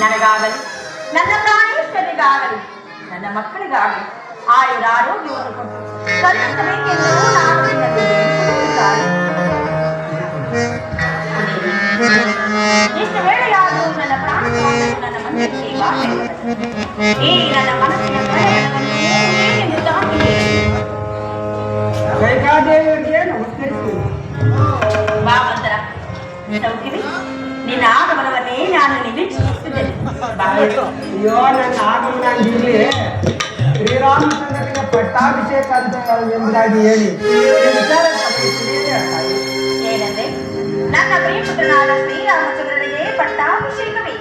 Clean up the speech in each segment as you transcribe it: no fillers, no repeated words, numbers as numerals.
ನನಗಾಗಲಿ ನನ್ನ ಪ್ರಾಣೇಶ್ವರಿಗಾಗಲಿ ನನ್ನ ಮಕ್ಕಳಿಗಾಗಲಿ ಆಯುರಾರೋಗ್ಯವನ್ನು ಕೊಟ್ಟು ಕರುಣಿಸಬೇಕೆಂದು ನಾನು ಎಷ್ಟು ವೇಳೆಯಾದರೂ ನನ್ನ ಪ್ರಾಣ ನನ್ನ ಮನಸ್ಸಿಗೆ ಈ ನನ್ನ ಮನಸ್ಸಿನ ಬಾಬಂತರ ಸೌಖ್ಯವೇ ನಿನ್ನ ಆಗಮನವನ್ನೇ ನಾನು ನಿರೀಕ್ಷಿಸುತ್ತಿದ್ದೇನೆ. ಅಯ್ಯೋ ನನ್ನ ಆಗಮನ ಅಂದಿರ್ಲಿ ಶ್ರೀರಾಮಚಂದ್ರನಿಗೆ ಪಟ್ಟಾಭಿಷೇಕ ಅಂತ ಎಂಬುದಾಗಿ ಹೇಳಿ ಏನಂದ್ರೆ ನನ್ನ ಪ್ರಿಯಪುತ್ರನಾದ ಶ್ರೀರಾಮಚಂದ್ರನಿಗೆ ಪಟ್ಟಾಭಿಷೇಕವೇ?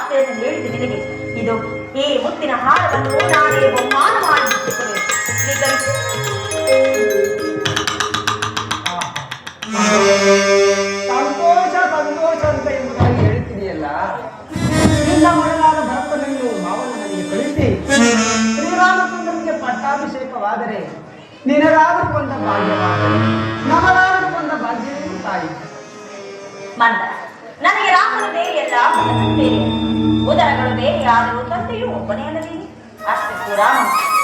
ಮಾತೆಯನ್ನು ಹೇಳಿದ ನಿನಗೆ ಇದು ಈ ಮುತ್ತಿನ ಹಾರವನ್ನು ನಾನೇ ಬಹುಮಾನ ಮಾಡಿಬಿಟ್ಟಿದ್ದೇನೆ. ಸ್ವೀಕರಿಸು. ಸಂತೋಷ ಸಂತೋಷ ಅಂತ ಎಂಬುದಾಗಿ ಹೇಳ್ತಿದೆಯಲ್ಲ, ನಿನ್ನ ಮಗನಾದ ಭರತನನ್ನು ಮಾವನ ನನಗೆ ಕಳಿಸಿ ಶ್ರೀರಾಮಚಂದ್ರನಿಗೆ ಪಟ್ಟಾಭಿಷೇಕವಾದರೆ ನಿನಗಾದರೂ ಕೊಂದ ಭಾಗ್ಯವಾದರೆ ನಮಗಾದರೂ ಕೊಂದ ಭಾಗ್ಯವೇನು ತಾಯಿ. ಮಂದ ನನಗೆ ರಾಮನು ಬೇರೆಯಲ್ಲ, ಭರತನು ಬೇರೆಯಲ್ಲ. ಉದರಗಳು ಬೇರೆಯಾದರೂ ತಂದೆಯೂ ಒಬ್ಬನೇ ಅಲ್ಲವೇನೆ. ಅಷ್ಟಕ್ಕೂ ರಾಮ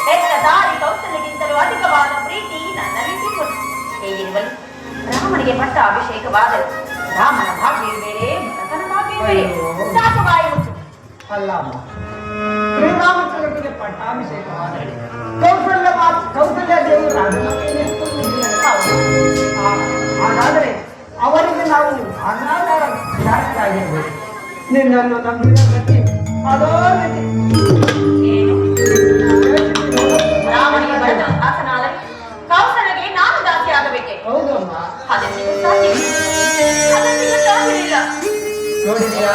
ಹೆತ್ತ ತಾಯಿ ಕೌಸಲ್ಯಕ್ಕಿಂತಲೂ ಅಧಿಕವಾದ ಪ್ರೀತಿ ನನ್ನಲ್ಲಿಟ್ಟುಕೊಂಡು ಹೇಗಿರುವಲ್ಲಿ ರಾಮನಿಗೆ ಪಟ್ಟಾಭಿಷೇಕವಾದರೆ ರಾಮನ ಭಾಗ್ಯವೂ ಬೇರೆ, ಭರತನ ಭಾಗ್ಯವೂ ಬೇರೆ. ಸಾಕು ಬಾಯಿ ಮುಚ್ಚು. ಅಲ್ಲ ಅಮ್ಮ, ಶ್ರೀರಾಮಚಂದ್ರನಿಗೆ ಪಟ್ಟಾಭಿಷೇಕವಾದರೆ ಕೌಸಲ್ಯ ದೇವರು ರಾಜಮಾತೆಯನ್ನು ಹಾಗಾದರೆ ಅವರಿಗೆ ನಾವು ಅನಾಥರಾಗಿರಬೇಕು. ನಿನ್ನನ್ನು ನಂಬಿದ ಗತಿ ಅದೋ ಗತಿ. ಏನು ರಾಮನಿಗೆ ಬರೆದ ಆತನಾದರೆ ಕೌಸಲ್ಯಗೆ ನಾನು ದಾಸಿ ಆಗಬೇಕೆ? ಹೌದು ಅಮ್ಮ. ಅದೆಂದಿಗೂ ಸಾಧ್ಯವಿಲ್ಲ. ನೋಡಿದೆಯಾ,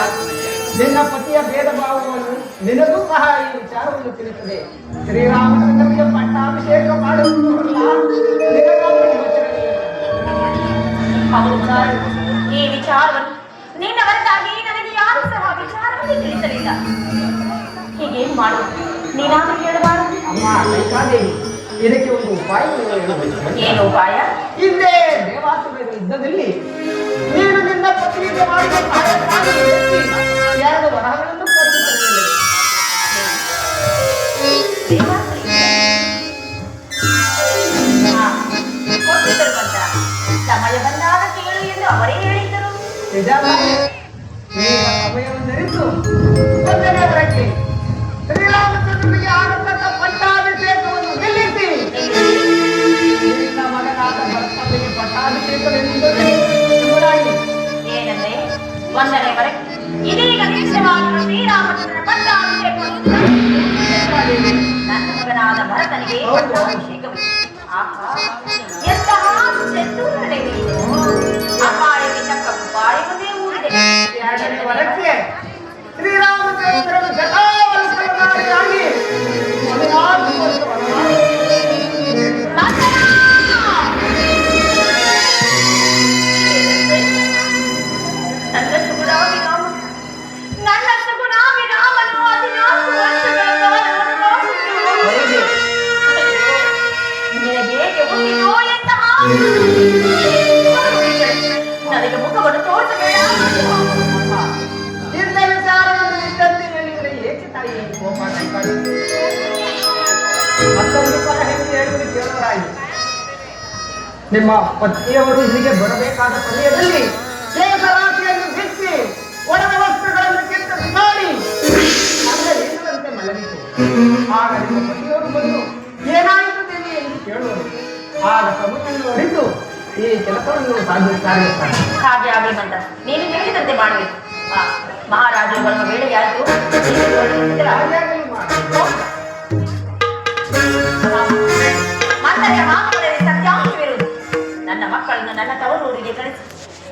ನಿನ್ನ ಪತಿಯ ಭೇದ ಭಾವವನ್ನು ನಿನಗೂ ಸಹ ಈ ವಿಚಾರವನ್ನು ತಿಳಿಸದೆ ಶ್ರೀರಾಮಚಂದ್ರನಿಗೆ ಪಟ್ಟಾಭಿಷೇಕ ಮಾಡುವುದಲ್ಲ ಈ ವಿಚಾರವನ್ನು ನಿನ್ನ ಹೊರತಾಗಿ ನನಗೆ ಯಾರು ಸಹ ವಿಚಾರವನ್ನು ತಿಳಿಸಲಿಲ್ಲ. ಹೀಗೇನು ಮಾಡುವುದು? ನೀನಾದರೂ ಹೇಳಬಾರದು. ಅಮ್ಮ ಲೈಕಾದೇವಿ, ಇದಕ್ಕೆ ಒಂದು ಉಪಾಯವನ್ನು ಹೇಳಬೇಕು. ಏನು ಉಪಾಯ? ಹಿಂದೆ ದೇವಾಸುರದ ಯುದ್ಧದಲ್ಲಿ ನೀನು ನಿನ್ನ ಪತ್ನಿಗೆ ಮಾಡಿದ ಸಹಾಯಕ್ಕಾಗಿ ಎರಡು ವರಹಗಳನ್ನು ಪಡೆದುಕೊಳ್ಳಲಿಲ್ಲ. ಕೊಟ್ಟಿದ್ದರು ಬಂದ ಸಮಯ ಬಂದಾಗ ಕೇಳು ಎಂದು ಅವರೇ ಹೇಳಿದ್ದರು. ನಿಜ ತಾನೇ? ಈಗ ಸಮಯವನ್ನರಿತು ಒಂದನೇ ವರಕ್ಕೆ ಶ್ರೀರಾಮಚಂದ್ರನಿಗೆ ಆಗತಕ್ಕ ಪಟ್ಟಾಭಿಷೇಕವನ್ನು ನಿಲ್ಲಿಸಿ ನಿನ್ನ ಮಗನಾದ ಭರತನಿಗೆ ಪಟ್ಟಾಭಿಷೇಕವೆಂಬುದು ಇವರಾಗಿ ಏನಂದ್ರೆ ಒಂದನೇ ವರಕ್ಕೆ ಇದೀಗ ನಿಶ್ಚಯವಾಗಿರುವ ಶ್ರೀರಾಮಚಂದ್ರನ ಪಟ್ಟಾಭಿಷೇಕವನ್ನು ನನ್ನ ಮಗನಾದ ಭರತನಿಗೆ ಪಟ್ಟಾಭಿಷೇಕವು. ಆಹಾ, ಎಂತಹ ಚತುರ ನಡೆಯುವುದು. ಅಪಾಯಕ್ಕೆ ತಕ್ಕ ಉಪಾಯವನ್ನೇ ಊರಿದೆ. ಎರಡನೇ ವರಕ್ಕೆ ಶ್ರೀರಾಮಚಂದ್ರನ ಜಟಾವಲ್ಕಲನಾಗಿ 14 ವರ್ಷ ವನವಾಸ. ನನ್ನ ಸುಗುಣಾಭಿರಾಮನು 14 ವರ್ಷಗಳ ಕಾಲ ವನವಾಸಕ್ಕೆ ನಿನಗೆ ಹೇಗೆ ಹುಟ್ಟಿದೋ ಎಂತಹ ನನಗೆ ಮುಖವನ್ನು ತೋರಿಸಬೇಡ. ಇಂಥ ವಿಚಾರವನ್ನು ಇದ್ದಂತೆ ಹೇಳಿದರೆ ಏಕೆ ತಾಯಿ ಕೋಪ ಕೈಕಾಡಿ ಮತ್ತೊಂದು ಸಲ ಹೆಂಗೆ ಹೇಳುವುದು ಕೇಳುವರಾಯಿ. ನಿಮ್ಮ ಪತ್ನಿಯವರು ಇಲ್ಲಿಗೆ ಬರಬೇಕಾದ ಸಮಯದಲ್ಲಿ ಕೇಸರಾಶಿಯನ್ನು ಬಿಚ್ಚಿ ಒಡವೆ ವಸ್ತ್ರಗಳನ್ನು ಕಿತ್ತು ಬಿಸಾಡಿ ಏನುವಂತೆ ಮಲಗಿತು. ಆಗ ನಿಮ್ಮ ಪತಿಯವರು ಬಂದು ಏನಾಯಿತು ದೇವಿ ಎಂದು ಕೇಳುವರು. ಆಗ ಸಮಯವನ್ನು ಅರಿತು ಈ ಕೆಲಸವನ್ನು ಸಾಧಿಸುತ್ತಾರೆ. ಹಾಗೆ ಆಗಲಿ ಬಂದ, ನೀನು ಹೇಳಿದಂತೆ ಮಾಡಬೇಕು. ಮಹಾರಾಜರು ಬರುವ ವೇಳೆಯಾಯಿತು. ಮಂದರ ಮಾತುಗಳಲ್ಲಿ ಸತ್ಯಾಂಶವಿರುವುದು. ನನ್ನ ಮಕ್ಕಳನ್ನು ನನ್ನ ತವರೂರಿಗೆ ಕಳಿಸಿ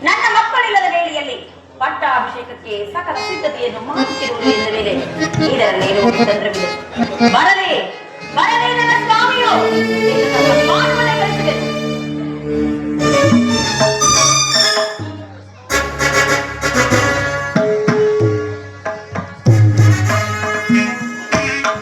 ನನ್ನ ಮಕ್ಕಳಿಲ್ಲದ ವೇಳೆಯಲ್ಲಿ ಪಟ್ಟಾಭಿಷೇಕಕ್ಕೆ ಸಕಲ ಸಿದ್ಧತೆಯನ್ನು ಮಾಡುತ್ತಿರುವುದು ಎಂದ ಮೇಲೆ ಇದರಲ್ಲಿ ತಂತ್ರವಿದೆ. ಬರಲೇ ಬರಲೇ ನನ್ನ ಸ್ವಾಮಿಯು